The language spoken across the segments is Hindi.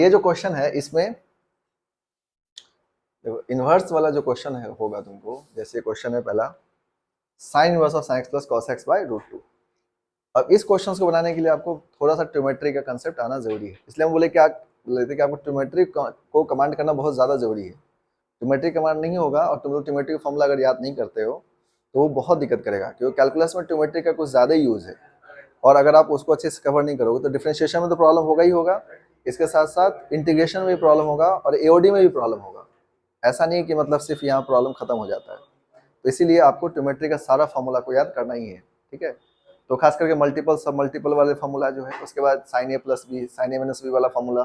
ये जो क्वेश्चन है इसमें देखो इनवर्स वाला जो क्वेश्चन है होगा तुमको, जैसे क्वेश्चन है पहला sine inverse of sine x plus cos x by root two. अब इस क्वेश्चन को बनाने के लिए आपको थोड़ा सा ट्रिमेट्री का कंसेप्ट आना जरूरी है, इसलिए हम बोले कि आपको ट्रिमेट्री को कमांड करना बहुत ज़्यादा जरूरी है। ट्रिमेट्री कमांड नहीं होगा और तुम लोग ट्रिमेट्री का फॉर्मूला अगर याद नहीं करते हो तो वो बहुत दिक्कत करेगा, क्योंकि कैलकुलस में ट्रिमेट्री का कुछ ज़्यादा ही यूज़ है और अगर आप उसको अच्छे से कवर नहीं करोगे तो डिफरेंशिएशन में तो प्रॉब्लम होगा ही होगा, इसके साथ साथ इंटीग्रेशन में भी प्रॉब्लम होगा और एओडी में भी प्रॉब्लम होगा। ऐसा नहीं है कि मतलब सिर्फ यहाँ प्रॉब्लम खत्म हो जाता है, तो इसीलिए आपको ट्रिमेट्री का सारा फॉर्मूला को याद करना ही है। ठीक है, तो खास करके मल्टीपल सब मल्टीपल वाले फॉर्मूला जो है, उसके बाद sign A plus B sign A minus B वाला फॉर्मूला,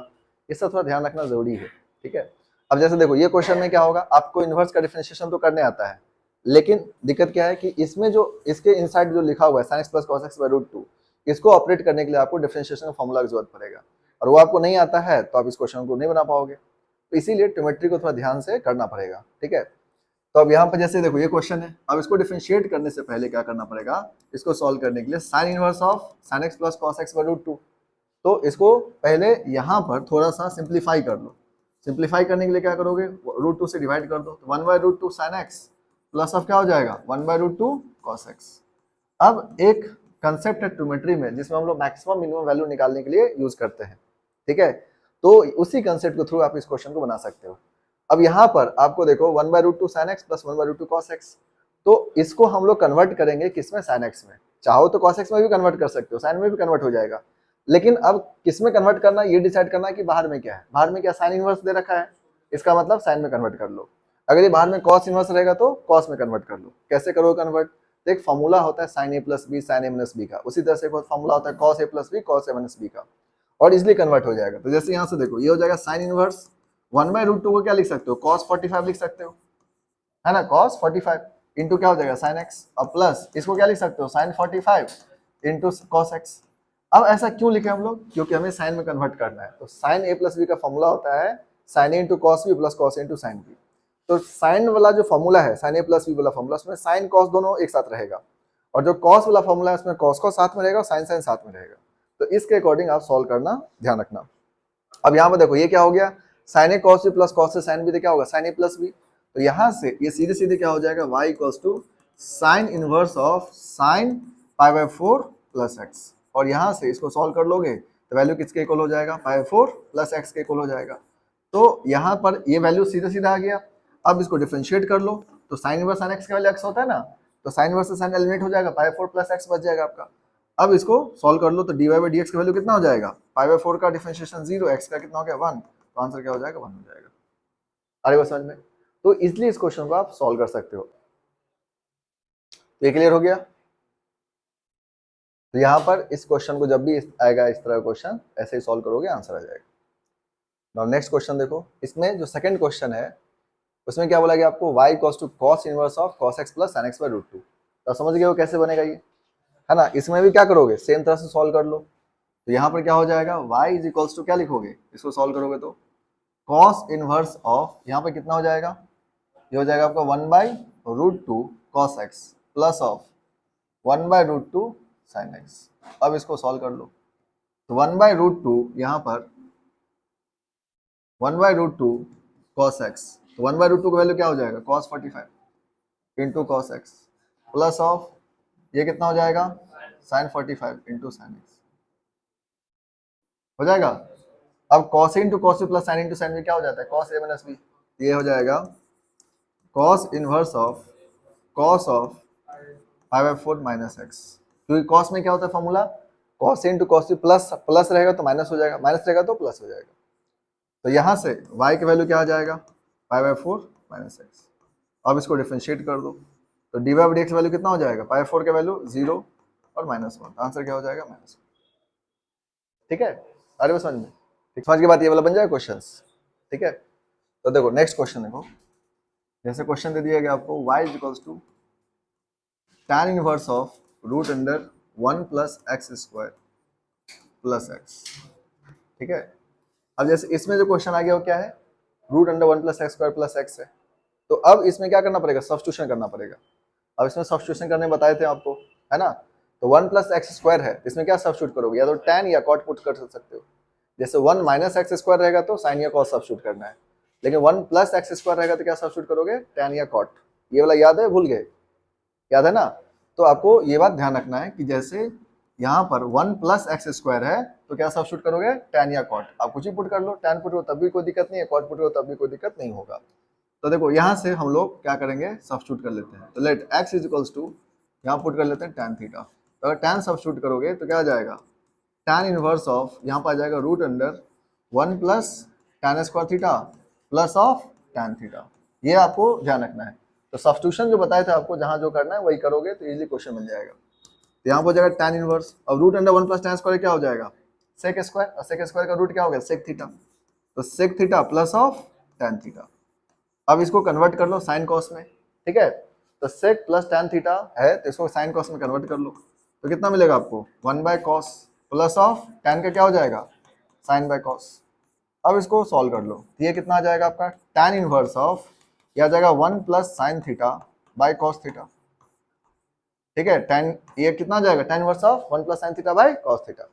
ये सब थोड़ा ध्यान रखना जरूरी है। ठीक है, अब जैसे देखो ये क्वेश्चन में क्या होगा, आपको इनवर्स का डिफरेंशिएशन तो करने आता है, लेकिन दिक्कत क्या है कि इसमें जो इसके इनसाइड जो लिखा हुआ है sine x plus cos x by root two, इसको ऑपरेट करने के लिए आपको डिफरेंशिएशन का फॉर्मूला की जरूरत पड़ेगा और वो आपको नहीं आता है तो आप इस क्वेश्चन को नहीं बना पाओगे, तो इसीलिए ट्रिमेट्री को थोड़ा ध्यान से करना पड़ेगा। ठीक है, तो अब यहाँ पर जैसे देखो ये क्वेश्चन है, अब इसको डिफरेंशिएट करने से पहले क्या करना पड़ेगा, इसको सॉल्व करने के लिए sine inverse of sine x plus cos x by root two, तो इसको पहले यहाँ पर थोड़ा सा सिंप्लीफाई कर लो। सिंप्लीफाई करने के लिए क्या करोगे, रूट टू से डिवाइड कर दो, तो one by root two sine x plus of क्या हो जाएगा one by root two cos x. अब एक कंसेप्ट है ट्रिमेट्री में जिसमें हम लोग मैक्सिमम मिनिमम वैल्यू निकालने के लिए यूज करते हैं। ठीक है, तो उसी कंसेप्ट के थ्रू आप इस क्वेश्चन को बना सकते हो। अब यहाँ पर आपको देखो one by root two sine x plus one by root two cos x, तो इसको हम लोग कन्वर्ट करेंगे किसमें, साइन एक्स में। चाहो तो कॉस एक्स में भी कन्वर्ट कर सकते हो, साइन में भी कन्वर्ट हो जाएगा, लेकिन अब किसमें कन्वर्ट करना ये डिसाइड करना है कि बाहर में क्या है। बाहर में क्या साइन इनवर्स दे रखा है, इसका मतलब साइन में कन्वर्ट कर लो। अगर ये बाहर में कॉस इनवर्स रहेगा तो कॉस में कन्वर्ट कर लो। कैसे करो कन्वर्ट, तो एक फॉर्मूला होता है sine A plus B sign A minus B का, उसी तरह से एक फॉर्मूला होता है cos A plus B cos A minus B का, और इजिली कन्वर्ट हो जाएगा। तो जैसे यहाँ से देखो ये हो जाएगा sine inverse one by root two को क्या लिख सकते हो, कॉस 45 लिख सकते हो, है ना, कॉस 45 इंटू क्या हो जाएगा साइन एक्स, और प्लस इसको क्या लिख सकते हो साइन 45 इंटू कॉस एक्स। अब ऐसा क्यों लिखे हम लोग, क्योंकि हमें साइन में कन्वर्ट करना है। तो साइन ए प्लस बी का फॉर्मूला होता है sine A into cos B plus cos A into sine B. तो साइन वाला जो फॉर्मूला है साइन ए प्लस बी वाला फॉर्मूला, उसमें साइन कॉस दोनों एक साथ रहेगा, और जो कॉस वाला फॉर्मूला है उसमें कॉस कॉस साथ में रहेगा और साइन साइन साथ में रहेगा। तो इसके अकॉर्डिंग आप सॉल्व करना ध्यान रखना। अब यहाँ पर देखो ये क्या हो गया, sign A cos B plus cos से साइन बी, तो क्या होगा साइन ए प्लस बी। तो यहाँ से ये सीधे सीधे क्या हो जाएगा, y equals to sine inverse of sine pi by 4 plus x, और यहाँ से इसको सॉल्व कर लोगे तो वैल्यू किसके इक्वल हो जाएगा, पाई 4 प्लस एक्स के इक्वल हो जाएगा। तो यहाँ पर ये वैल्यू सीधा सीधा आ गया। अब इसको डिफरेंशिएट कर लो, तो साइन इनवर्स साइन एक्स का वैल्यू एक्स होता है ना, तो साइन इनवर्स से साइन एलिमिनेट हो जाएगा, पाई 4 प्लस एक्स बच जाएगा आपका। अब इसको सॉल्व कर लो, तो dy बाई dx का वैल्यू कितना हो जाएगा, पाई बाय 4 का डिफरेंशिएशन 0, x का कितना हो गया 1, तो आंसर क्या हो जाएगा 1 हो जाएगा। अरे बस समझ में, तो इसलिए इस क्वेश्चन को आप सॉल्व कर सकते हो। ये क्लियर हो गया। तो यहाँ पर इस क्वेश्चन को जब भी आएगा इस तरह का क्वेश्चन, ऐसे ही सॉल्व करोगे आंसर आ जाएगा। नाउ नेक्स्ट क्वेश्चन देखो, इसमें जो सेकंड क्वेश्चन है उसमें क्या बोला गया आपको, y equals to cos inverse of cos x plus sin x by root two. तो समझ गए वो कैसे बनेगा ये, है ना। इसमें भी क्या करोगे, सेम तरह से सॉल्व कर लो। तो यहाँ पर क्या हो जाएगा, y इज इक्वल्स टू क्या लिखोगे, इसको सॉल्व करोगे तो cos इनवर्स ऑफ, यहाँ पे कितना हो जाएगा, ये हो जाएगा आपका 1 by root two cos x plus of 1 by root two sine x. अब इसको सॉल्व कर लो, तो 1 बाई रूट टू यहाँ पर 1 by root two cos x, तो 1 बाई रूट टू का वैल्यू क्या हो जाएगा cos 45 into cos x plus of ये कितना हो जाएगा साइन 45 इंटू साइन एक्स हो जाएगा। अब cos into cos plus sine into sine में क्या हो जाता है, कॉस ए माइनस बी, ये हो जाएगा cos inverse of cos of pi by 4 minus x, क्योंकि कॉस में क्या होता है formula, cos into cos plus plus रहेगा तो माइनस हो जाएगा, माइनस रहेगा तो प्लस हो जाएगा। तो यहाँ से y की वैल्यू क्या आ जाएगा, पाई बाय 4 माइनस एक्स। अब इसको डिफरेंशिएट कर दो, तो डी बाई डी वैल्यू कितना हो जाएगा, पाई 4 का वैल्यू 0 और -1, आंसर क्या हो जाएगा -1। ठीक है, अरे वो समझ में, ठीक समझ के बाद ये वाला बन जाएगा क्वेश्चन। ठीक है, तो देखो नेक्स्ट क्वेश्चन देखो, जैसे क्वेश्चन दे दिया गया आपको y is equals to tan inverse of root under 1 plus x square plus x. ठीक है, अब जैसे इसमें जो क्वेश्चन आ गया वो क्या है, root under 1 plus x square plus x है। तो अब इसमें क्या करना पड़ेगा, सब्स्टिट्यूशन करना पड़ेगा। अब इसमें सब्स्टिट्यूशन करने बताए थे आपको, है ना। तो 1 प्लस एक्स स्क्वायर है, इसमें क्या सब्स्टिट्यूट करोगे, या तो tan या cot पुट कर सकते हो। जैसे 1 माइनस एक्स स्क्वायर रहेगा तो साइन या कॉस सब्स्टिट्यूट करना है, लेकिन 1 प्लस एक्स स्क्वायर रहेगा तो क्या सब्स्टिट्यूट करोगे, टैन या कॉट। ये वाला याद है, भूल गए, याद है ना। तो आपको ये बात ध्यान रखना है कि जैसे यहाँ पर 1 प्लस एक्स स्क्वायर है तो क्या सब्स्टिट्यूट करोगे, टैन या कॉट। आप कुछ ही पुट कर लो, टैन पुट करो तब भी कोई दिक्कत नहीं है, कॉट पुट करो तब भी कोई दिक्कत नहीं होगा। तो देखो यहाँ से हम लोग क्या करेंगे, सब्स्टिट्यूट कर लेते हैं। तो let x is equals to, यहाँ पुट कर लेते हैं टैन थीटा। तो अगर टैन सब्स्टिट्यूट करोगे तो क्या आ जाएगा, टैन इनवर्स ऑफ, यहाँ पर आ जाएगा root under 1 plus tan square theta plus of tan theta. ये आपको ध्यान रखना है। तो सब्स्टिट्यूशन जो बताए थे आपको, जहाँ जो करना है वही करोगे तो इजीली क्वेश्चन मिल जाएगा। तो यहाँ पर हो जाएगा टैन इनवर्स, अब root under 1 plus tan square क्या हो जाएगा, सेक स्क्वायर, और सेक स्क्वायर का रूट क्या हो गया, सेक थीटा। तो sec theta plus of tan theta. अब इसको कन्वर्ट कर लो साइन कॉस में, ठीक है। तो सेक प्लस टैन थीटा है तो इसको साइन कॉस में कन्वर्ट कर लो, तो कितना मिलेगा आपको, 1 by cos plus of tan का क्या हो जाएगा, साइन बाय कॉस। अब इसको सॉल्व कर लो, ये कितना आ जाएगा आपका, टैन इनवर्स ऑफ, ये आ जाएगा 1 plus sign theta by cos theta, ठीक है। टैन, ये कितना आ जाएगा, tan inverse of 1 plus sign theta by cos theta.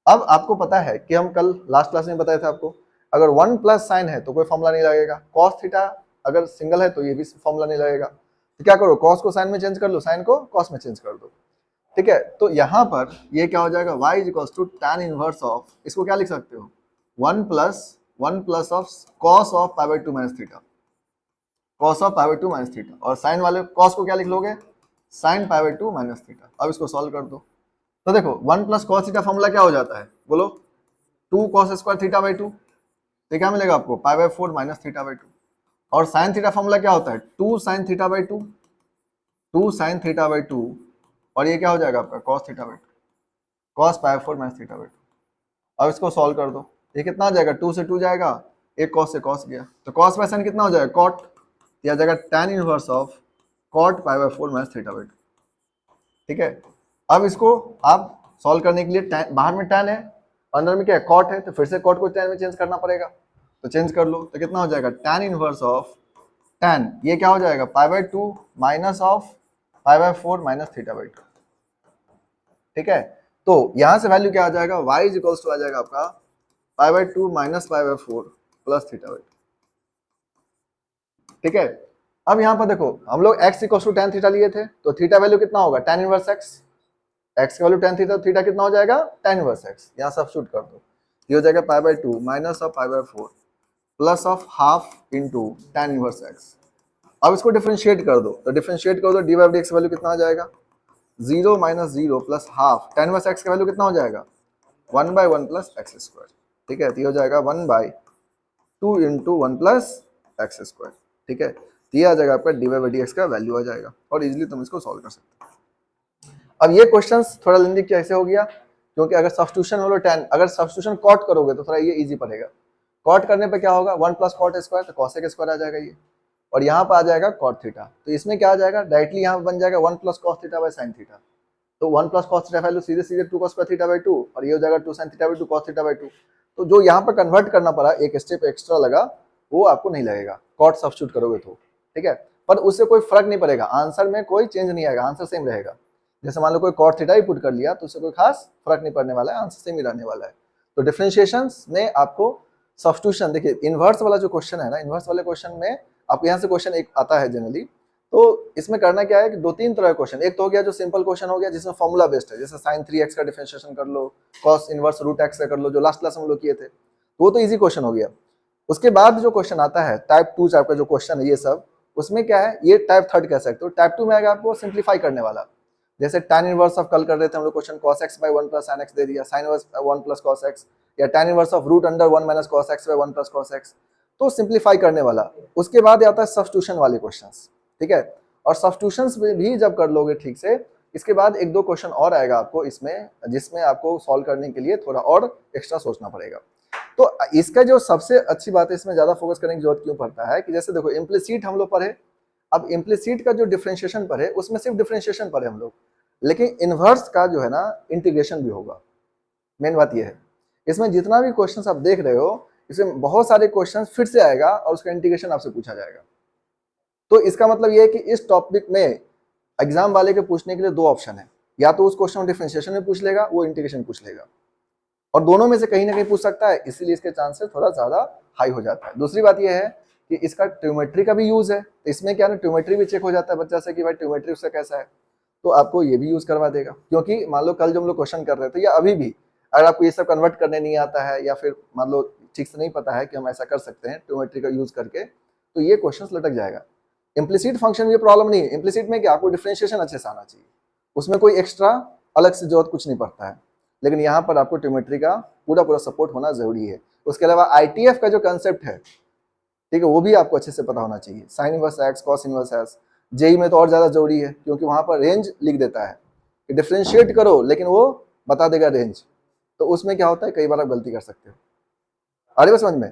अब आपको पता है कि हम कल लास्ट क्लास में बताए थे आपको, अगर 1 प्लस साइन है तो कोई फॉर्मूला नहीं लगेगा, कॉस थीटा अगर सिंगल है तो ये भी फॉर्मूला नहीं लगेगा। तो क्या करो, कॉस को साइन में चेंज कर लो, साइन को कॉस में चेंज कर दो, ठीक है। तो यहाँ पर ये क्या हो जाएगा, y is equals to tan inverse of, इसको क्या लिख सकते हो, 1 plus of cos of pi by 2 minus theta, cos of pi by 2 minus theta, और साइन वाले कॉस को क्या लिख लोगे, sine pi by 2 minus theta. अब इसको सॉल्व कर दो, तो देखो 1 प्लस कॉस थीटा फॉर्मूला क्या हो जाता है, बोलो, 2 कॉस स्क्वायर थीटा बाई 2, तो क्या मिलेगा आपको, पाई बाय 4 माइनस थीटा बाई 2। और साइन थीटा फॉर्मूला क्या होता है, 2 sine theta by 2, 2 sine theta by 2, और ये क्या हो जाएगा आपका, cos theta by 2, cos pi 4 minus theta by 2। अब इसको सॉल्व कर दो, ये कितना आ जाएगा, 2 से 2 जाएगा, एक कॉस से कॉस गया, तो कॉस बाय साइन कितना हो जाएगा, कॉट, ये आ जाएगा tan inverse of cot pi by 4 minus theta by 2, ठीक है। अब इसको आप सॉल्व करने के लिए, बाहर में टैन है, अंदर में क्या है, कॉट है, तो फिर से कॉट को टैन में चेंज करना पड़ेगा, तो चेंज कर लो, तो कितना हो जाएगा, टैन इनवर्स ऑफ टैन, ये क्या हो जाएगा, pi by 2 minus of pi by 4 minus theta by 2, ठीक है। तो यहां से वैल्यू क्या आ जाएगा, y इज इक्वल्स टू आ जाएगा आपका पाई by 2 minus pi by 4 plus theta by 2, ठीक है। अब यहाँ पर देखो, हम लोग x equals to tan theta लिए थे, तो थीटा वैल्यू कितना होगा, टैन इनवर्स x, x की वैल्यू टैन थीटा, थीटा कितना हो जाएगा, टैन इनवर्स x, यहाँ सब्स्टिट्यूट कर दो, ये हो जाएगा pi by 2 minus of pi by 4 plus of half into tan inverse x। अब इसको डिफरेंशिएट कर दो, तो डिफरेंशिएट कर दो, D by d x value कितना आ जाएगा, 0 minus 0 plus half tan inverse x का वैल्यू कितना हो जाएगा, 1 बाय 1 प्लस एक्स स्क्वायर, ठीक है। तो ये हो जाएगा 1 by 2 into 1 plus x square, ठीक है। तो ये आ जाएगा आपका डी बाई डी एक्स का वैल्यू आ जाएगा, और इजीली तुम इसको सॉल्व कर सकते हो। अब ये क्वेश्चंस थोड़ा लेंदी कैसे हो गया, क्योंकि अगर सब्स्टिट्यूशन हो लो टैन, अगर सब्स्टिट्यूशन कॉट करोगे तो थोड़ा ये इजी पड़ेगा। कॉट करने पे क्या होगा, 1 प्लस कॉट स्क्वायर, तो कॉसेक स्क्वायर आ जाएगा ये, और यहाँ पर आ जाएगा कॉट थीटा, तो इसमें क्या आ जाएगा, डायरेक्टली यहाँ पर बन जाएगा 1 plus cos theta by sine theta. तो 1 प्लस कॉस थीटा वैल्यू सीधे सीधे 2 कॉस स्क्वायर थीटा बाय 2, और ये हो जाएगा 2 sign theta bye 2 cos theta bye 2। तो जो यहाँ पर कन्वर्ट करना पड़ा, एक स्टेप एक्स्ट्रा लगा, वो आपको नहीं लगेगा कॉट सब्स्टिट्यूट करोगे तो, ठीक है। पर उससे कोई फर्क नहीं पड़ेगा, आंसर में कोई चेंज नहीं आएगा, आंसर सेम रहेगा। जैसे मान लो कोई कॉट थीटा ही पुट कर लिया तो उससे कोई खास फर्क नहीं पड़ने वाला है, आंसर सेम ही रहने वाला है। तो डिफरेंशिएशंस में आपको सब्स्टिट्यूशन, देखिए इन्वर्स वाला जो क्वेश्चन है ना, इन्वर्स वाले क्वेश्चन में आपको यहाँ से क्वेश्चन एक आता है जनरली, तो इसमें करना क्या है कि 2-3 तरह के क्वेश्चन, एक तो हो गया जो सिंपल क्वेश्चन हो गया जिसमें फॉर्मूला बेस्ड है, जैसे sin 3x का डिफरेंशिएशन कर लो, cos इनवर्स रूट x का कर लो, जो लास्ट क्लास में हम लोग किए थे, तो वो तो इजी क्वेश्चन हो गया। उसके बाद जो क्वेश्चन आता है टाइप 2 टाइप का जो क्वेश्चन है, ये सब उसमें क्या है, ये टाइप 3 कह सकते हो। टाइप 2 में आएगा आपको सिंप्लीफाई करने वाला, जैसे tan इनवर्स ऑफ, कल कर रहे थे हम लोग question, cos x by 1 plus sin x दे दिया, sin inverse 1 plus cos x, या tan inverse of root under 1 minus cos x by 1 plus cos x, तो सिंप्लीफाई करने वाला। उसके बाद आता है सब्स्टिट्यूशन वाले क्वेश्चंस, ठीक है। और सब्स्टिट्यूशंस में भी जब कर लोगे ठीक से, इसके बाद 1-2 क्वेश्चन और आएगा आपको इसमें, जिसमें आपको सॉल्व करने के लिए थोड़ा और एक्स्ट्रा सोचना पड़ेगा। तो इसका जो सबसे अच्छी बात है, इसमें ज्यादा फोकस करने की जरूरत क्यों पड़ता है कि जैसे देखो इम्प्लिसिट हम लोग पढ़े, अब इम्प्लिसिट का जो डिफरेंशिएशन पढ़े उसमें सिर्फ डिफरेंशिएशन पढ़े हम लोग, लेकिन इनवर्स का जो है ना इंटीग्रेशन भी होगा। मेन बात यह है, इसमें जितना भी क्वेश्चन आप देख रहे हो, इसमें बहुत सारे क्वेश्चन फिर से आएगा और उसका इंटीग्रेशन आपसे पूछा जाएगा। तो इसका मतलब यह है कि इस टॉपिक में एग्जाम वाले के पूछने के लिए 2 ऑप्शन है, या तो उस क्वेश्चन डिफरेंशिएशन में पूछ लेगा, वो इंटीग्रेशन पूछ लेगा, और दोनों में से कहीं ना कहीं पूछ सकता है, इसीलिए इसके चांसेस थोड़ा ज़्यादा हाई हो जाता है। दूसरी बात यह है कि इसका ट्योमेट्री का भी यूज़ है, तो इसमें क्या ना ट्योमेट्री भी चेक हो जाता है बच्चा से कि भाई ट्योमेट्री उसका कैसा है, तो आपको ये भी यूज़ करवा देगा। क्योंकि मान लो कल जो हम लोग क्वेश्चन कर रहे थे या अभी भी अगर आपको ये सब कन्वर्ट करने नहीं आता है या फिर मान लो ठीक से नहीं पता है कि हम ऐसा कर सकते हैं ट्योमेट्री का यूज़ करके, तो ये क्वेश्चन लटक जाएगा। इम्प्लिसिट फंक्शन में प्रॉब्लम नहीं है, इम्प्लिसिट में क्या आपको डिफरेंशिएशन अच्छे से आना चाहिए, उसमें कोई एक्स्ट्रा अलग से जरूरत कुछ नहीं पड़ता है, लेकिन यहाँ पर आपको ट्योमेट्री का पूरा सपोर्ट होना जरूरी है। उसके अलावा ITF का जो कंसेप्ट है, ठीक है, वो भी आपको अच्छे से पता होना चाहिए। Sine inverse x, cos inverse x, JEE में तो और ज्यादा जरूरी है क्योंकि वहां पर रेंज लिख देता है, डिफ्रेंशिएट करो लेकिन वो बता देगा रेंज, तो उसमें क्या होता है कई बार आप गलती कर सकते हो। अरे बस समझ में,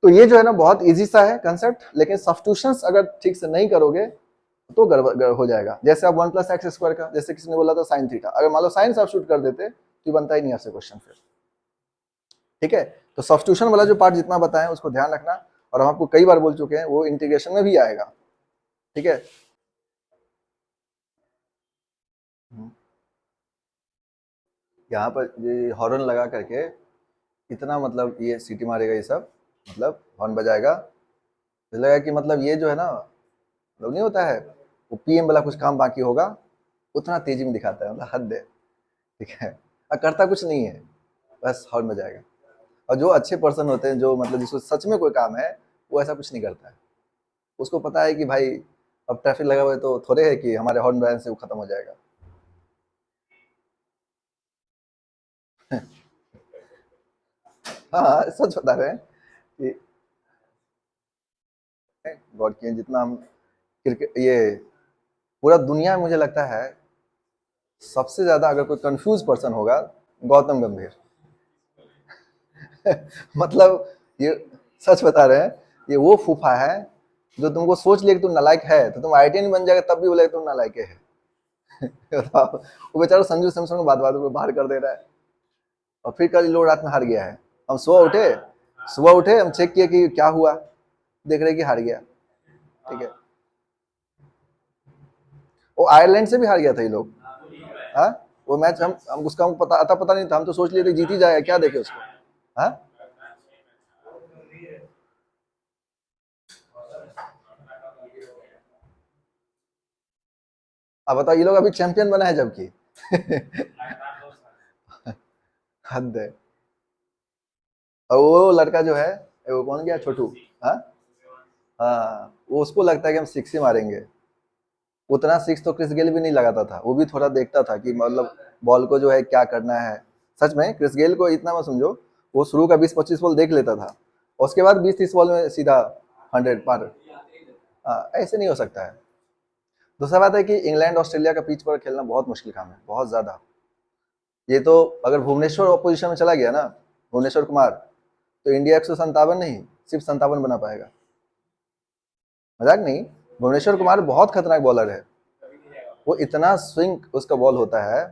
तो ये जो है ना बहुत इजी सा है कंसेप्ट, लेकिन सब्स्टिट्यूशंस अगर ठीक से नहीं करोगे तो गड़बड़ हो जाएगा। जैसे आप 1+x² का, जैसे किसी ने बोला था साइन थीटा, अगर मान लो साइन सब्स्टिट्यूट कर देते तो बनता ही नहीं आपसे क्वेश्चन फिर। ठीक है, तो सब्स्टिट्यूशन वाला जो पार्ट जितना बताएं उसको ध्यान रखना, और हम आपको कई बार बोल चुके हैं वो इंटीग्रेशन में भी आएगा। ठीक है, यहाँ पर ये हॉर्न लगा करके इतना मतलब ये सीटी मारेगा, ये सब मतलब हॉर्न बजाएगा, तो लगा कि मतलब ये जो है ना मतलब नहीं होता है वो PM वाला कुछ काम बाकी होगा, उतना तेजी में दिखाता है, मतलब हद है। ठीक है, और करता कुछ नहीं है, बस हॉर्न बजाएगा। और जो अच्छे पर्सन होते हैं, जो मतलब जिसको सच में कोई काम है, वो ऐसा कुछ नहीं करता है। उसको पता है कि भाई अब ट्रैफिक लगा हुआ है तो थोड़े है कि हमारे हॉर्न बजाने से वो खत्म हो जाएगा। हाँ, सच बता रहे हैं कि गॉड की जितना हम क्रिकेट ये पूरा दुनिया में मुझे लगता है सबसे ज्यादा अगर कोई कंफ्यूज पर्सन होगा, गौतम गंभीर। मतलब ये सच बता रहे हैं, ये वो फूफा है जो तुमको सोच लिया कि तुम नालायक है तो तुम IIT नहीं बन जाएगा तब भी बोले तुम नालायक है। बताओ, वो बेचारा संजू सैमसन को बात बात में बाहर कर दे रहा है, और फिर कल लोग रात में हार गया है। हम सुबह उठे हम चेक किए कि क्या हुआ, देख रहे कि हार गया। ठीक है, वो आयरलैंड से भी हार गया था ये लोग। हाँ, वो मैच हम उसका हमको पता नहीं था, हम तो सोच लिए थे जीत ही जाएगा, क्या देखे उसको। हाँ, अब बताओ, ये लोग अभी चैंपियन बना है जबकि। हद है। और वो लड़का जो है वो कौन गया, छोटू। हाँ, हाँ, वो उसको लगता है कि हम सिक्स ही मारेंगे, उतना सिक्स तो क्रिस गेल भी नहीं लगाता था, वो भी थोड़ा देखता था कि मतलब बॉल को जो है क्या करना है। सच में क्रिस गेल को इतना मत समझो, वो शुरू का 20-25 बॉल देख लेता था, उसके बाद 20-30 बॉल में सीधा 100 पार। हाँ, ऐसे नहीं हो सकता है। दूसरा बात है कि इंग्लैंड ऑस्ट्रेलिया का पिच पर खेलना बहुत मुश्किल काम है, बहुत ज्यादा। ये तो अगर भुवनेश्वर अपोजिशन में चला गया ना, भुवनेश्वर कुमार, तो इंडिया 157 नहीं सिर्फ 57 बना पाएगा। मजाक नहीं, भुवनेश्वर कुमार बहुत खतरनाक बॉलर है, वो इतना स्विंग उसका बॉल होता है।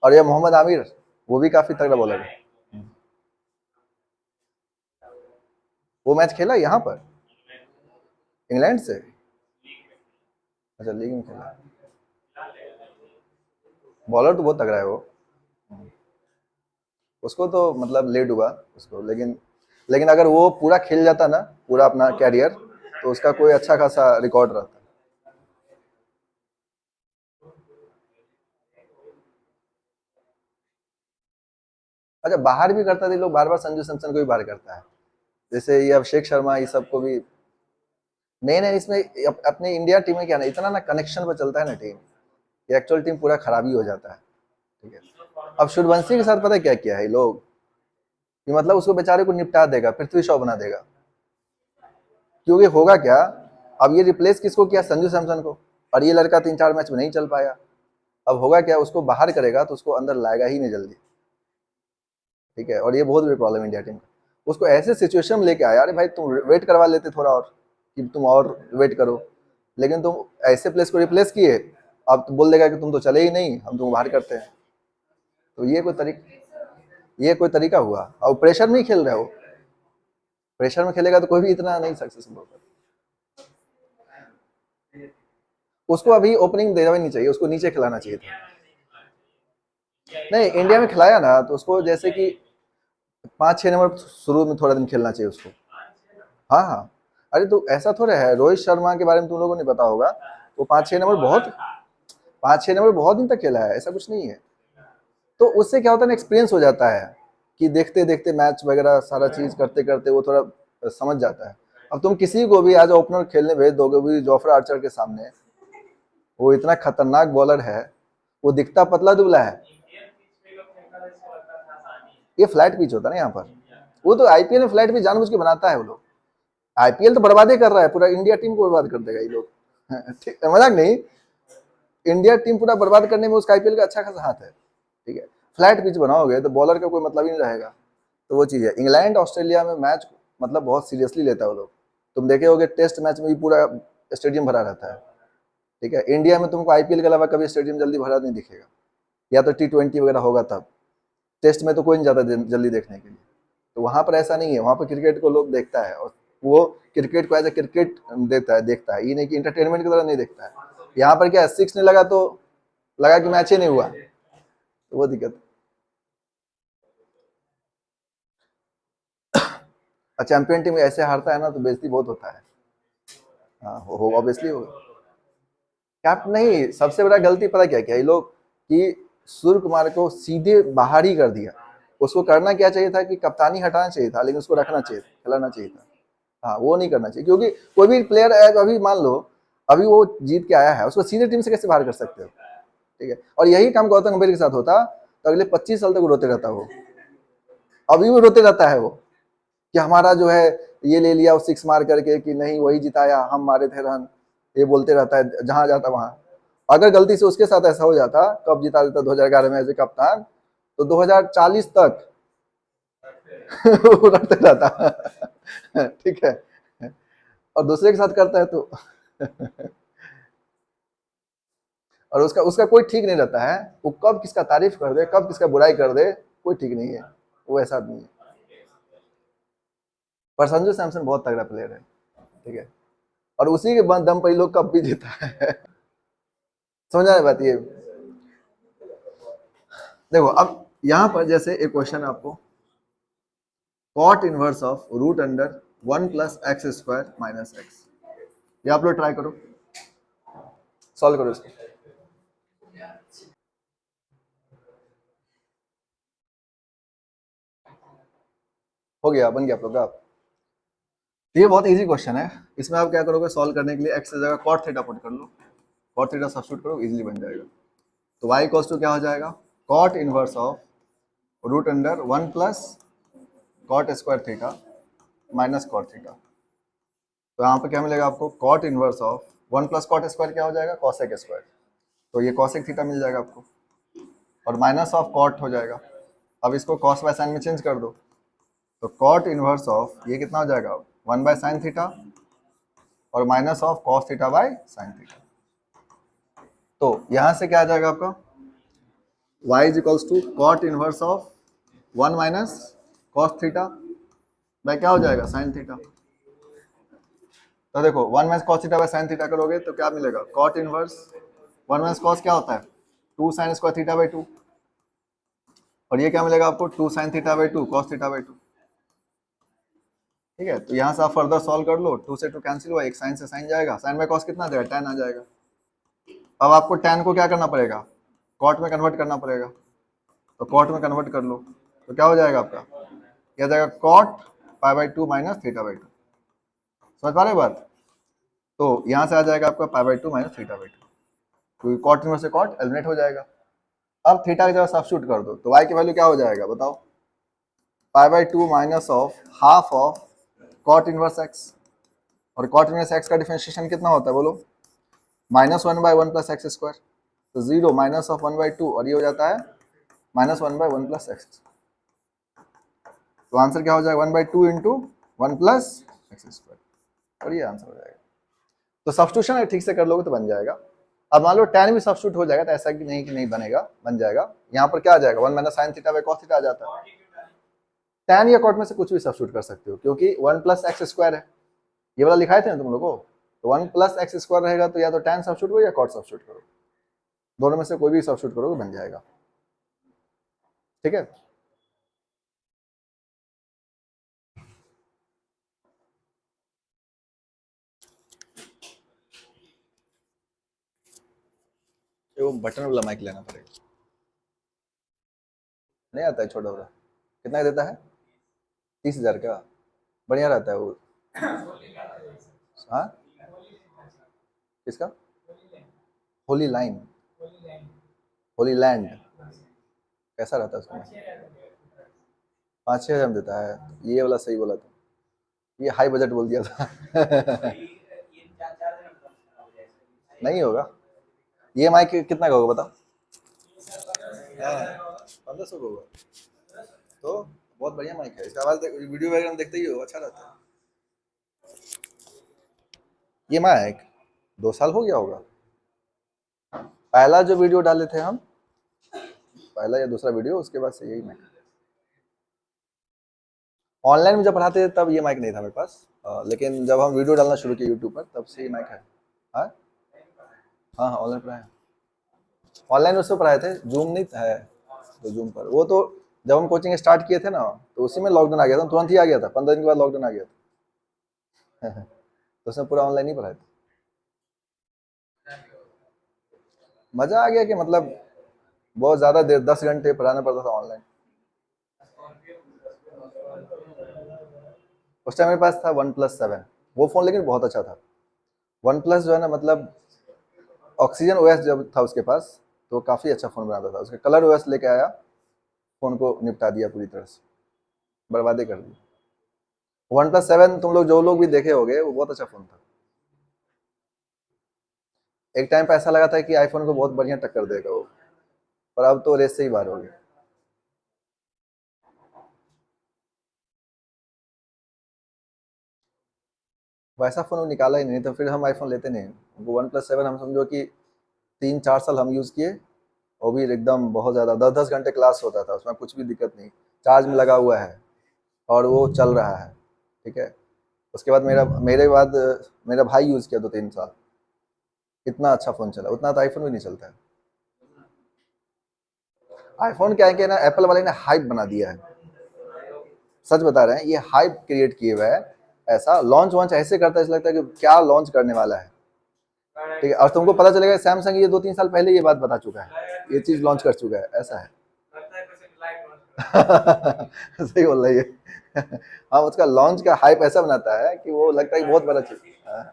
और ये मोहम्मद आमिर, वो भी काफी तगड़ा बॉलर है। वो मैच खेला यहाँ पर इंग्लैंड से। अच्छा, लीग में खेला, बॉलर तो बहुत तगड़ा है वो। उसको तो मतलब लेट हुआ उसको, लेकिन लेकिन अगर वो पूरा खेल जाता ना पूरा अपना कैरियर, तो उसका कोई अच्छा खासा रिकॉर्ड रहता। अच्छा, बाहर भी करता था लोग, बार बार संजू सैमसन को भी बाहर करता है, जैसे ये अभिषेक शर्मा, ये सबको भी। नहीं नहीं, इसमें अपने इंडिया टीम में क्या ना इतना ना कनेक्शन पर चलता है ना टीम, ये एक्चुअल टीम पूरा खराब ही हो जाता है। ठीक है, अब सूर्यवंशी के साथ पता है क्या किया है ये लोग, कि मतलब उसको बेचारे को निपटा देगा, पृथ्वी शॉ बना देगा। क्योंकि होगा क्या, अब ये रिप्लेस किसको किया, संजू सैमसन को, और ये लड़का 3-4 मैच में नहीं चल पाया। अब होगा क्या, उसको बाहर करेगा तो उसको अंदर लाएगा ही नहीं जल्दी। ठीक है, और ये बहुत बड़ी प्रॉब्लम इंडिया टीम का। उसको ऐसे सिचुएशन में लेके आया, अरे भाई तुम वेट करवा लेते थोड़ा और, कि तुम और वेट करो, लेकिन तुम ऐसे प्लेस को रिप्लेस किए, अब तो बोल देगा कि तुम तो चले ही नहीं, हम तुम बाहर करते हैं। तो ये कोई तरीका हुआ, और प्रेशर में ही खेल रहे हो, प्रेशर में खेलेगा तो कोई भी इतना नहीं सक्सेसफुल होगा। उसको अभी ओपनिंग देना ही नहीं चाहिए, उसको नीचे खिलाना चाहिए था। नहीं, इंडिया में खिलाया ना, तो उसको जैसे कि 5-6 नंबर शुरू में थोड़ा दिन खेलना चाहिए उसको। हाँ हाँ, अरे तो ऐसा थोड़ा है, रोहित शर्मा के बारे में तुम लोगों ने पता होगा, वो 5-6 नंबर बहुत दिन तक खेला है, ऐसा कुछ नहीं है। तो उससे क्या होता है ना, एक्सपीरियंस हो जाता है कि देखते देखते मैच वगैरह सारा चीज करते करते वो थोड़ा समझ जाता है। अब तुम किसी को भी आज ओपनर खेलने भेज दोगे भी जोफ्रा आर्चर के सामने, वो इतना खतरनाक बॉलर है, वो दिखता पतला दुबला है। ये फ्लैट पिच होता है ना यहाँ पर, वो तो आईपीएल में फ्लैट पिच जानबूझ के बनाता है वो लोग। आईपीएल तो बर्बाद ही कर रहा है, पूरा इंडिया टीम को बर्बाद कर देगा ये लोग। ठीक है, मजाक नहीं, इंडिया टीम पूरा बर्बाद करने में उसका आईपीएल का अच्छा खासा हाथ है। ठीक है, फ्लैट पिच बनाओगे तो बॉलर का कोई मतलब ही नहीं रहेगा। तो वो चीज़ है, इंग्लैंड ऑस्ट्रेलिया में मैच मतलब बहुत सीरियसली लेता है वो लोग। तुम देखे होगे टेस्ट मैच में भी पूरा स्टेडियम भरा रहता है। ठीक है, इंडिया में तुमको आईपीएल के अलावा कभी स्टेडियम जल्दी भरा नहीं दिखेगा, या तो T20 वगैरह होगा तब। टेस्ट में तो कोई नहीं जाता जल्दी देखने के लिए। तो वहाँ पर ऐसा नहीं है, वहाँ पर क्रिकेट को लोग देखता है, और वो क्रिकेट को एज ए क्रिकेट देखता है, ये नहीं कि इंटरटेनमेंट की तरह नहीं देखता है। यहाँ पर क्या है, सिक्स नहीं लगा तो लगा कि मैच ही नहीं हुआ, तो वो दिक्कत। चैंपियन टीम ऐसे हारता है ना तो बेइज्जती बहुत होता है। हाँ, हो ऑब्वियसली होगा। कैप नहीं, सबसे बड़ा गलती पता क्या क्या ये लोग, कि सूर्य कुमार को सीधे बाहर ही कर दिया। उसको करना क्या चाहिए था कि कप्तानी हटाना चाहिए था, लेकिन उसको रखना चाहिए था, खिलाना चाहिए था। हाँ, वो नहीं करना चाहिए, क्योंकि कोई भी प्लेयर है, अभी मान लो अभी वो जीत के आया है, उसको सीधे टीम से कैसे बाहर कर सकते हो। ठीक है, और यही काम गौतम गंभीर के साथ होता तो अगले 25 साल तक वो रोते रहता वो। अभी वो रोते रहता है वो, कि हमारा जो है ये ले लिया, वो सिक्स मार करके कि नहीं वही जिताया, हम मारे थे रन, ये बोलते रहता है जहां जाता वहां। अगर गलती से उसके साथ ऐसा हो जाता, कब जिता देता 2011 में एज ए कप्तान, तो 2040 तक वो लड़ते रहता। ठीक है, और दूसरे के साथ करता है तो और उसका उसका कोई ठीक नहीं रहता है, वो कब किसका तारीफ कर दे, कब किसका बुराई कर दे, कोई ठीक नहीं है। वो ऐसा आदमी है। पर संजू सैमसन बहुत तगड़ा प्लेयर है। ठीक है, और उसी के दम पर लोग कब भी जीता है। समझ आने बात ये। देखो अब यहाँ पर जैसे एक क्वेश्चन है आपको, cot inverse of root under 1 + x² - x। ये आप लोग ट्राई करो, सॉल्व करो इसको। हो गया, बन गया आप लोग का। ये बहुत इजी क्वेश्चन है। इसमें आप क्या करोगे, सॉल्व करने के लिए x की जगह कॉट थीटा पुट कर लो, कॉट थीटा सब्स्टिट्यूट करो, इजीली बन जाएगा। तो y इक्वल्स टू क्या हो जाएगा, cot inverse of root under 1 + cot² theta - cot theta. तो यहाँ पे क्या मिलेगा आपको, कॉट इनवर्स ऑफ 1 + cot² क्या हो जाएगा, कॉसेक स्क्वायर। तो ये कॉसेक थीटा मिल जाएगा आपको, और माइनस ऑफ कॉट हो जाएगा। अब इसको कॉस बाय साइन में चेंज कर दो, तो कॉट इनवर्स ऑफ ये कितना हो जाएगा, 1/sin θ, और minus of cos theta by sine theta. तो यहां से क्या आ जाएगा आपका, y is equals to cot inverse of 1 - cos θ by क्या हो जाएगा, साइन थीटा। तो देखो 1 - cos θ बाय साइन थीटा करोगे तो क्या मिलेगा, कॉट इनवर्स 1 - cos क्या होता है, 2 sin² θ/2, और ये क्या मिलेगा आपको, 2 sin θ/2 cos θ/2। ठीक है, तो यहाँ से आप फर्दर सॉल्व कर लो, 2 से 2 कैंसिल हुआ, एक साइन से साइन जाएगा, साइन बाय कॉस कितना आ जाएगा, tan आ जाएगा। अब आपको tan को क्या करना पड़ेगा, कॉट में कन्वर्ट करना पड़ेगा, तो कॉट में कन्वर्ट कर लो, तो क्या हो जाएगा आपका, क्या जाएगा, कॉट π/2 - θ/2। समझ पा रहे बात। तो यहाँ से आ जाएगा आपका π/2 - θ/2, क्योंकि कॉट इनवर्स से कॉट एलिमिनेट हो जाएगा। अब थीटा की जगह सब्स्टिट्यूट कर दो, तो y की वैल्यू क्या हो जाएगा बताओ, π/2 minus of half of cot inverse x, और कॉट इनवर्स x का डिफरेंशिएशन कितना होता है बोलो, -1/1 + x²। तो 0 माइनस ऑफ 1/2, और ये हो जाता है -1/1 + x। तो आंसर क्या हो जाएगा, 1/2 इंटू 1 + x², और ये आंसर हो जाएगा। तो सब्स्टिट्यूशन ठीक से कर लोगे तो बन जाएगा। अब मान लो tan भी सब्स्टिट्यूट हो जाएगा, तो ऐसा कि नहीं बनेगा, बन जाएगा। यहाँ पर क्या आ जाएगा, 1 - sin θ cos θ आ जाता है। tan या कॉट में से कुछ भी सब्स्टिट्यूट कर सकते हो, क्योंकि 1 + x² है, ये वाला लिखाए थे ना तुम लोगों को। तो 1 + x² रहेगा, तो या तो tan सब्स्टिट्यूट करो या कॉट सब्स्टिट्यूट करो, दोनों में से कोई भी सब्स्टिट्यूट करोगे बन जाएगा। ठीक है। ये वो बटन वाला माइक लेना पड़ेगा। नहीं आता है छोटा वाला? कितना देता है? 30,000 का? बढ़िया रहता है वो। हाँ, किसका? Holi line, Holi land. कैसा रहता है उसमें? 5-6 हज़ार में देता है? ये वाला सही बोला था, ये हाई बजट बोल दिया था। नहीं होगा। ये माइक कितना का होगा बताओ? 1500 का होगा। तो बहुत बढ़िया माइक है, इसका आवाज वीडियो वगैरह में देखते ही हो, अच्छा रहता है। ये माइक 2 साल हो गया होगा। पहला जो वीडियो डाले थे हम, पहला या दूसरा वीडियो, उसके बाद से यही माइक। ऑनलाइन में जब पढ़ाते थे तब ये माइक नहीं था मेरे पास, लेकिन जब हम वीडियो डालना शुरू किए यूट्यूब पर तब से ये माइक है। हाँ हाँ, ऑनलाइन पढ़ाए। ऑनलाइन उससे पढ़ाए थे, जूम नहीं है तो जूम पर। वो तो जब हम कोचिंग स्टार्ट किए थे ना, तो उसी में लॉकडाउन आ गया था, तुरंत ही आ गया था, 15 दिन के बाद लॉकडाउन आ गया था। तो उसमें पूरा ऑनलाइन ही पढ़ाए थे। मजा आ गया कि मतलब बहुत ज़्यादा देर 10 घंटे पढ़ाना पड़ता था ऑनलाइन। उस टाइम मेरे पास था OnePlus 7, वो फ़ोन लेकिन बहुत अच्छा था। OnePlus जो है ना, मतलब ऑक्सीजन ओएस जब था उसके पास, तो काफ़ी अच्छा फ़ोन बनाता था। उसके कलर ओएस लेके आया, फ़ोन को निपटा दिया पूरी तरह से, बर्बादी कर दी। OnePlus 7 तुम लोग जो लोग भी देखे होंगे, वो बहुत अच्छा फ़ोन था। एक टाइम पे ऐसा लगा था कि आईफोन को बहुत बढ़िया टक्कर देगा वो, पर अब तो रेस से ही बाहर हो गया। वैसा फ़ोन वो निकाला ही नहीं, तो फिर हम आईफोन लेते नहीं। वो OnePlus 7 हम समझो कि 3-4 साल हम यूज़ किए, वो भी एकदम बहुत ज़्यादा 10-10 घंटे क्लास होता था, उसमें कुछ भी दिक्कत नहीं। चार्ज में लगा हुआ है और वो चल रहा है, ठीक है। उसके बाद मेरे बाद मेरा भाई यूज़ किया 2-3 साल, इतना अच्छा फ़ोन चला, उतना तो आईफोन भी नहीं चलता है। आईफोन क्या है कि ना, एप्पल वाले ने हाइप बना दिया है। सच बता रहे हैं, ये हाइप क्रिएट किए हुए है। ऐसा लॉन्च वॉन्च ऐसे करता है, ऐसा लगता है कि क्या लॉन्च करने वाला है, ठीक है। और तुमको पता चलेगा सैमसंग ये 2-3 साल पहले ये बात बता चुका है, ये चीज़ लॉन्च कर चुका है, ऐसा है। सही बोल रही है। हाँ, उसका लॉन्च का हाइप ऐसा बनाता है कि वो लगता है कि बहुत बड़ा चीज। हाँ,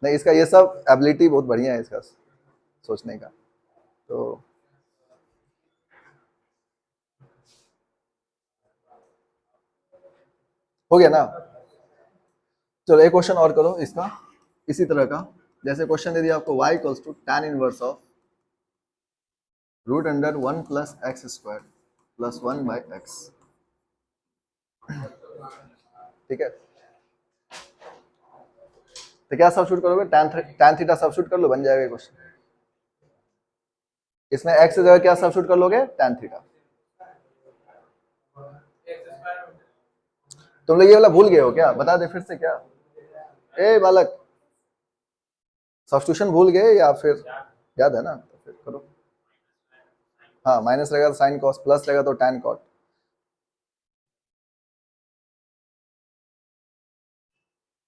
नहीं, इसका ये सब एबिलिटी बहुत बढ़िया है इसका, सोचने का। तो हो गया ना? चलो एक क्वेश्चन और करो इसका, इसी तरह का। जैसे क्वेश्चन दे दिया आपको, y equals to tan inverse of root under 1 plus x square plus 1 by x, ठीक है। तो क्या सब्स्टिट्यूट करोगे? tan थीटा सब्स्टिट्यूट कर लो, बन जाएगा क्वेश्चन। इसमें x की जगह क्या सब्स्टिट्यूट कर लोगे? tan theta. तुम लोग ये वाला भूल गए हो क्या? बता दे फिर से क्या? ए बालक, सब्स्टिट्यूशन भूल गए या फिर याद है ना? तो फिर करो। हाँ, माइनस रहेगा तो साइन कॉस, प्लस रहेगा तो tan cot.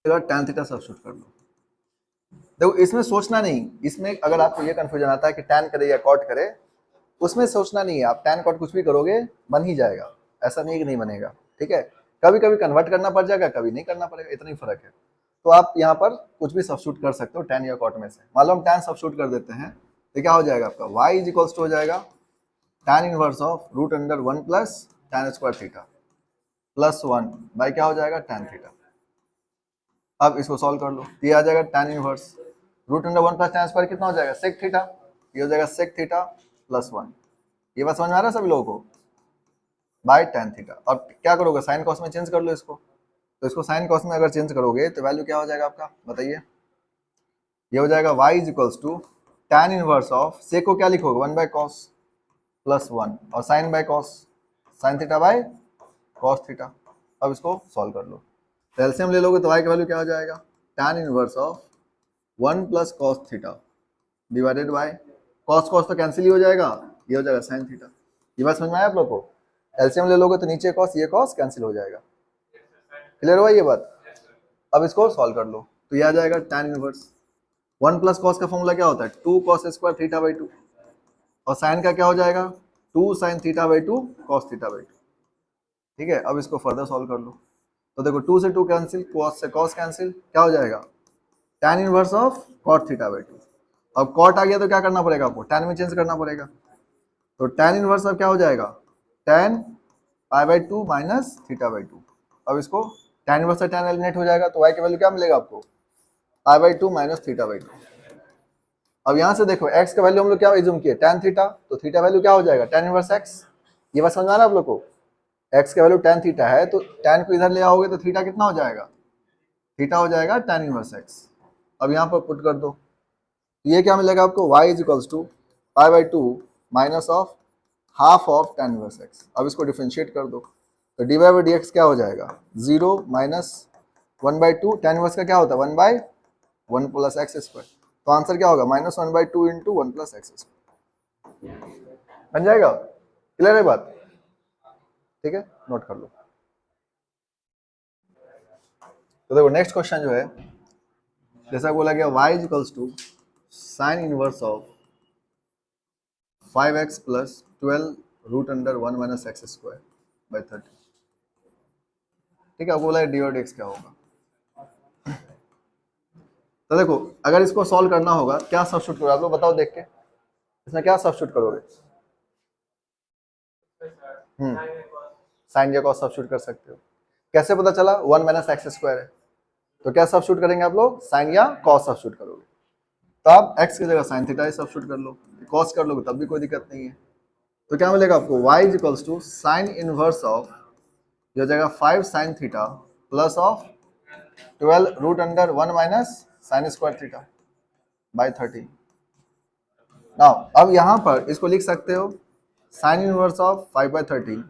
Tan theta substitute कर लो। देखो इसमें सोचना नहीं, इसमें अगर आपको ये कंफ्यूजन आता है कि टैन करे या कॉट करे, उसमें सोचना नहीं है। आप टैन कॉट कुछ भी करोगे बन ही जाएगा, ऐसा नहीं है कि नहीं बनेगा, ठीक है। कभी कभी कन्वर्ट करना पड़ जाएगा, कभी नहीं करना पड़ेगा, इतना ही फर्क है। तो आप यहाँ पर कुछ भी सब्स्टिट्यूट कर सकते हो टैन या कॉट में से। मान लो हम टैन सब्स्टिट्यूट कर देते हैं, तो क्या हो जाएगा आपका? y इज इक्वल्स टू हो जाएगा tan inverse of root under 1 plus tan square theta plus 1 by क्या हो जाएगा? tan theta. अब इसको सॉल्व कर लो, ये आ जाएगा tan inverse root under 1 plus tan square कितना हो जाएगा? Sec theta. ये हो जाएगा सेक थीटा प्लस 1। ये बात समझ में आ रहा है सभी लोगों को? By tan theta. अब क्या करोगे? साइन कॉस में चेंज कर लो इसको। तो इसको साइन कॉस में अगर चेंज करोगे तो वैल्यू क्या हो जाएगा आपका? बताइए। ये हो जाएगा y is equals to tan inverse of, sec को क्या लिखोगे? 1 बाय कॉस प्लस 1, और sine by cos, sine theta by cos theta. अब इसको सॉल्व कर लो, तो एलसीएम ले लोगे तो y की वैल्यू क्या हो जाएगा? tan inverse of 1 plus cos theta divided by cos cos तो कैंसिल ही हो जाएगा, ये हो जाएगा साइन थीटा। ये बात समझ में आया आप लोग को? एलसीएम ले लोगे तो नीचे कॉस ये कॉस कैंसिल हो जाएगा। क्लियर हुआ ये बात? अब इसको सॉल्व कर लो तो ये आ जाएगा tan इनवर्स 1 प्लस कॉस का फॉर्मूला क्या होता है 2 कॉस स्क्वायर थीटा बाई 2 और साइन का क्या हो जाएगा 2 sine theta by 2 cos theta by 2। ठीक है, अब इसको फर्दर सॉल्व कर लो तो देखो 2 से 2 कैंसिल, कॉस से कॉस कैंसिल, क्या हो जाएगा tan inverse of cot theta by 2। अब कॉट आ गया तो क्या करना पड़ेगा आपको tan में चेंज करना पड़ेगा तो tan इनवर्स अब क्या हो जाएगा tan pi by 2 minus theta by 2। अब इसको tan इनवर्स से tan एलिमिनेट हो जाएगा तो y की वैल्यू क्या मिलेगा आपको पाई बाई 2 माइनस थीटा बाई 2। अब यहाँ से देखो x का वैल्यू हम लोग क्या एज्यूम किए tan थीटा, तो थीटा वैल्यू क्या हो जाएगा tan इनवर्स x। ये बात समझ में आ रहा है आप लोग को? x का वैल्यू tan थीटा है तो tan को इधर ले आओगे तो थीटा कितना हो जाएगा थीटा हो जाएगा tan इनवर्स x। अब यहाँ पर पुट कर दो तो ये क्या मिलेगा आपको y is equals to pi by 2 minus of half of tan inverse x। अब इसको डिफरेंशिएट कर दो तो d y by d x क्या हो जाएगा 0 माइनस 1/2 tan इनवर्स का क्या होता है 1/1 प्लस एक्स स्क्वायर। तो आंसर क्या होगा -1/2 इंटू 1 प्लस एक्स स्क्वायर बन जाएगा। क्लियर है बात? ठीक है, नोट कर लो। तो देखो नेक्स्ट क्वेश्चन जो है जैसा बोला गया y is equals to sine inverse of 5x plus 12 root under 1 minus x square by 30। ठीक है, आपको बोला डी और डी एक्स क्या होगा। तो देखो अगर इसको सॉल्व करना होगा क्या सब्स्टिट्यूट करोगे आप लोग बताओ देख के, इसमें क्या सब्स्टिट्यूट करोगे? साइन या कॉस सब्स्टिट्यूट कर सकते हो। कैसे पता चला 1 माइनस एक्स स्क्वायर है तो क्या सब्स्टिट्यूट करेंगे आप लोग साइन या कॉस सब्स्टिट्यूट करोगे। तो आप x की जगह साइन थीटा ही सब्स्टिट्यूट कर लो, कॉस कर लोगे तब भी कोई दिक्कत नहीं है। तो क्या मिलेगा आपको y is equals to sine inverse of जो जगह 5 sine theta plus of 12 root under 1 minus sine square theta by 30। Now अब यहाँ पर इसको लिख सकते हो sine inverse of 5/13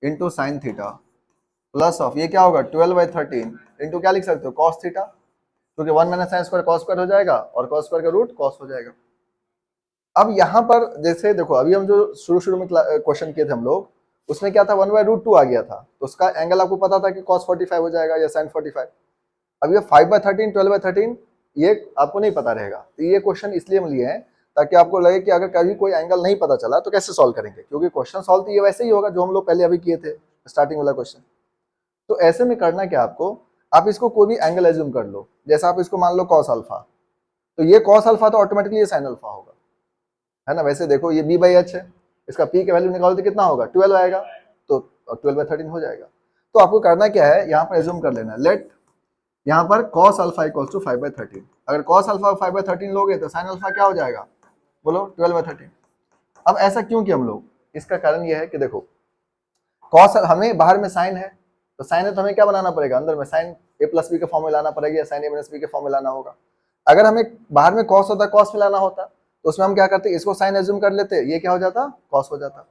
into sine theta plus of ये क्या होगा 12/13 इंटू क्या लिख सकते हो कॉस थीटा, क्योंकि 1 minus sine square cos square हो जाएगा और कॉस स्क्वायर का रूट कॉस हो जाएगा। अब यहाँ पर जैसे देखो अभी हम जो शुरू में क्वेश्चन किए थे हम लोग उसमें क्या था 1/√2 आ गया था तो उसका एंगल आपको पता था कि cos 45 हो जाएगा या sin 45। अब ये 5/13 12/13 ये आपको नहीं पता रहेगा तो ये क्वेश्चन इसलिए हम लिए हैं ताकि आपको लगे कि अगर कभी कोई एंगल नहीं पता चला तो कैसे सॉल्व करेंगे, क्योंकि क्वेश्चन सॉल्व तो ये वैसे ही होगा जो हम लोग पहले अभी किए थे स्टार्टिंग वाला क्वेश्चन। तो ऐसे में करना क्या आपको, आप इसको कोई भी एंगल एज्यूम कर लो, जैसे आप इसको मान लो cos अल्फा तो ये cos अल्फा तो ऑटोमेटिकली ये sin अल्फा होगा, है ना। वैसे देखो ये b/h है, इसका p का वैल्यू निकालो तो कितना होगा 12 आएगा तो 12/13 हो जाएगा। तो आपको करना क्या है यहाँ पर एज्यूम कर लेना लेट यहाँ पर cos अल्फा इक्वल्स टू 5/13। अगर cos अल्फा 5/13 लोगे तो sin अल्फा क्या हो जाएगा बोलो 12/13। अब ऐसा क्यों किया हम लोग, इसका कारण यह है कि देखो cos हमें बाहर में sin है तो sin है तो हमें क्या बनाना पड़ेगा अंदर में sin a प्लस बी के फॉर्म में लाना पड़ेगा या sin a माइनस बी के फॉर्म में लाना होगा। अगर हमें बाहर में cos होता cos में लाना होता तो उसमें हम क्या करते इसको sin एज्यूम कर लेते, ये क्या हो जाता cos हो जाता।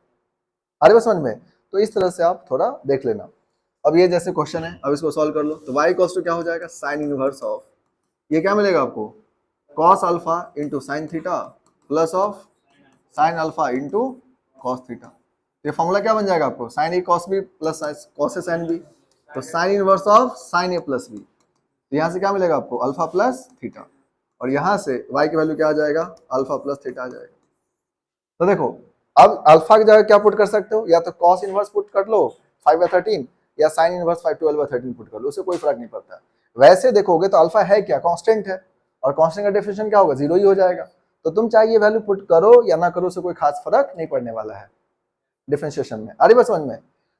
अरे बस समझ में। तो इस तरह से आप थोड़ा देख लेना। अब ये जैसे क्वेश्चन है अब इसको सॉल्व कर लो तो y इक्वल्स टू क्या हो जाएगा साइन इनवर्स ऑफ ये क्या मिलेगा आपको cos alpha into sine theta plus of sine alpha into cos theta. ये फॉर्मूला क्या बन जाएगा आपको sine A cos B plus cos A sine B, तो sine inverse of sine A plus B. तो यहाँ से क्या मिलेगा आपको अल्फा प्लस थीटा और यहाँ से y की वैल्यू क्या आ जाएगा अल्फा प्लस थीटा आ जाएगा। तो देखो अब अल्फा की जगह क्या पुट कर सकते हो, या तो cos इनवर्स पुट कर लो 5/13 या साइन इनवर्स 12/13 पुट कर लो, उससे कोई फर्क नहीं पड़ता है। वैसे देखोगे तो अल्फा है क्या कांस्टेंट है और कांस्टेंट का डेफिनेशन क्या होगा 0 ही हो जाएगा। तो तुम चाहे ये वैल्यू पुट करो या ना करो उससे कोई खास फर्क नहीं पड़ने वाला है डिफरेंशिएशन में। अरे बस समझ में।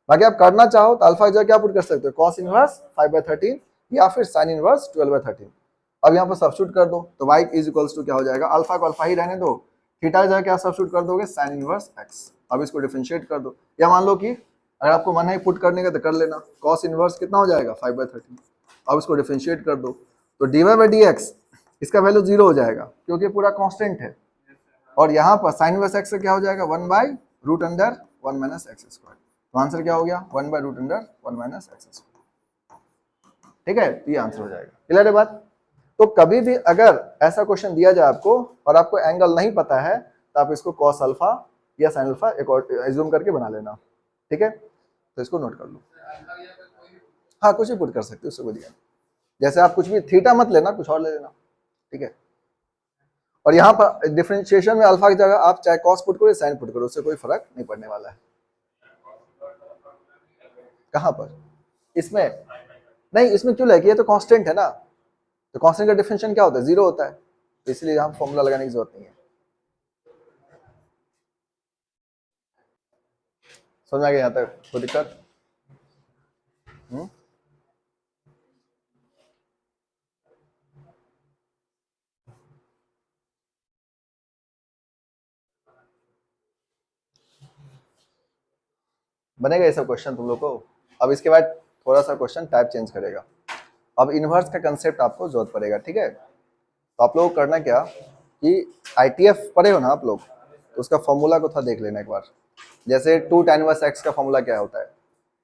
बाकी आप करना चाहो तो अल्फा की जगह क्या पुट कर सकते हो cos इनवर्स 5/13 या फिर sin इनवर्स 12/13। अब यहाँ पर सब्स्टिट्यूट कर दो तो y इज इक्वल्स टू क्या हो जाएगा अल्फा को अल्फा ही रहने दो, थीटा की जगह क्या सब्स्टिट्यूट कर दोगे sin इनवर्स x। अब इसको डिफरेंशिएट कर दो या मान लो कि अगर आपको मन है पुट करने का तो कर लेना cos इनवर्स कितना हो जाएगा 5/13। अब इसको डिफरेंशिएट कर दो तो dy/dx इसका वैल्यू 0 हो जाएगा क्योंकि पूरा कांस्टेंट है और यहाँ पर sin इनवर्स x से क्या हो जाएगा 1/√1 माइनस एक्स स्क्वायर। तो आंसर क्या हो गया 1/√1 माइनस एक्स स्क्वायर। ठीक है, ये आंसर हो जाएगा। क्लियर है बात। तो कभी भी अगर ऐसा क्वेश्चन दिया जाए आपको और आपको एंगल नहीं पता है तो आप इसको cos अल्फा या साइन अल्फा एक और एज्यूम करके बना लेना, ठीक है। तो इसको नोट कर लो। हाँ कुछ भी पुट कर सकते हो, उससे कोई दिक्कत नहीं। जैसे आप कुछ भी थीटा मत लेना, कुछ और ले लेना, ठीक है। और यहाँ पर डिफरेंशिएशन में अल्फा की जगह आप चाहे कॉस पुट करो या साइन पुट करो, उससे कोई फर्क नहीं पड़ने वाला है। कहाँ पर? इसमें नहीं, इसमें क्यों लगे, ये तो कांस्टेंट है ना, तो कांस्टेंट का डिफरेंशिएशन क्या होता है, जीरो होता है, तो इसलिए यहाँ फॉर्मूला लगाने की जरूरत नहीं है। समझ आ गया यहाँ तक, कोई दिक्कत? बनेगा ये सब क्वेश्चन तुम लोग को। अब इसके बाद थोड़ा सा क्वेश्चन टाइप चेंज करेगा। अब इनवर्स का कंसेप्ट आपको जरूरत पड़ेगा, ठीक है। तो आप लोगों को करना क्या कि आईटीएफ पढ़े हो ना आप लोग, तो उसका फॉर्मूला को थोड़ा देख लेना एक बार। जैसे 2 tan इनवर्स x का फॉर्मूला क्या होता है,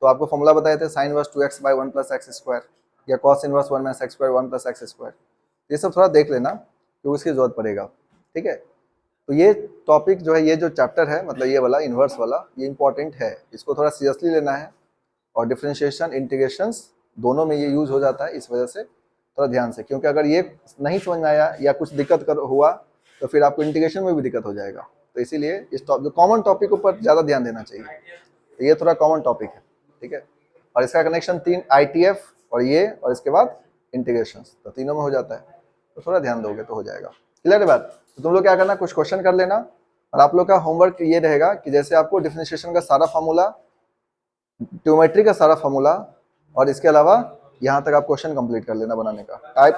तो आपको फॉर्मूला बताए थे sine inverse 2x by 1 plus x square, या cos inverse 1 minus x square 1 plus x square. ये सब थोड़ा देख लेना क्योंकि उसकी जरूरत पड़ेगा, ठीक है। तो ये टॉपिक जो है, ये जो चैप्टर है, मतलब ये वाला इन्वर्स वाला, ये इंपॉर्टेंट है, इसको थोड़ा सीरियसली लेना है। और डिफरेंशिएशन इंटीग्रेशंस दोनों में ये यूज हो जाता है, इस वजह से थोड़ा ध्यान से, क्योंकि अगर ये नहीं समझ में आया या कुछ दिक्कत कर हुआ तो फिर आपको इंटीग्रेशन में भी दिक्कत हो जाएगा। तो इसीलिए इस जो कॉमन टॉपिक पर ज़्यादा ध्यान देना चाहिए, तो ये थोड़ा कॉमन टॉपिक है, ठीक है। और इसका कनेक्शन 3 आईटीएफ और ये, और इसके बाद इंटीग्रेशन, तो तीनों में हो जाता है, तो थोड़ा ध्यान दोगे तो हो जाएगा। क्लियर है बात? तो तुम लोग क्या करना, कुछ क्वेश्चन कर लेना, और आप लोग का होमवर्क ये रहेगा कि जैसे आपको डिफरेंशिएशन का सारा फार्मूला, ट्योमेट्री का सारा फार्मूला, और इसके अलावा यहाँ तक आप क्वेश्चन कंप्लीट कर लेना बनाने का। टाइप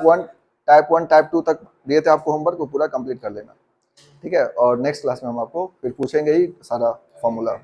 1 टाइप 2 तक दिए थे आपको होमवर्क, वो पूरा कंप्लीट कर लेना, ठीक है। और नेक्स्ट क्लास में हम आपको फिर पूछेंगे ही सारा फार्मूला।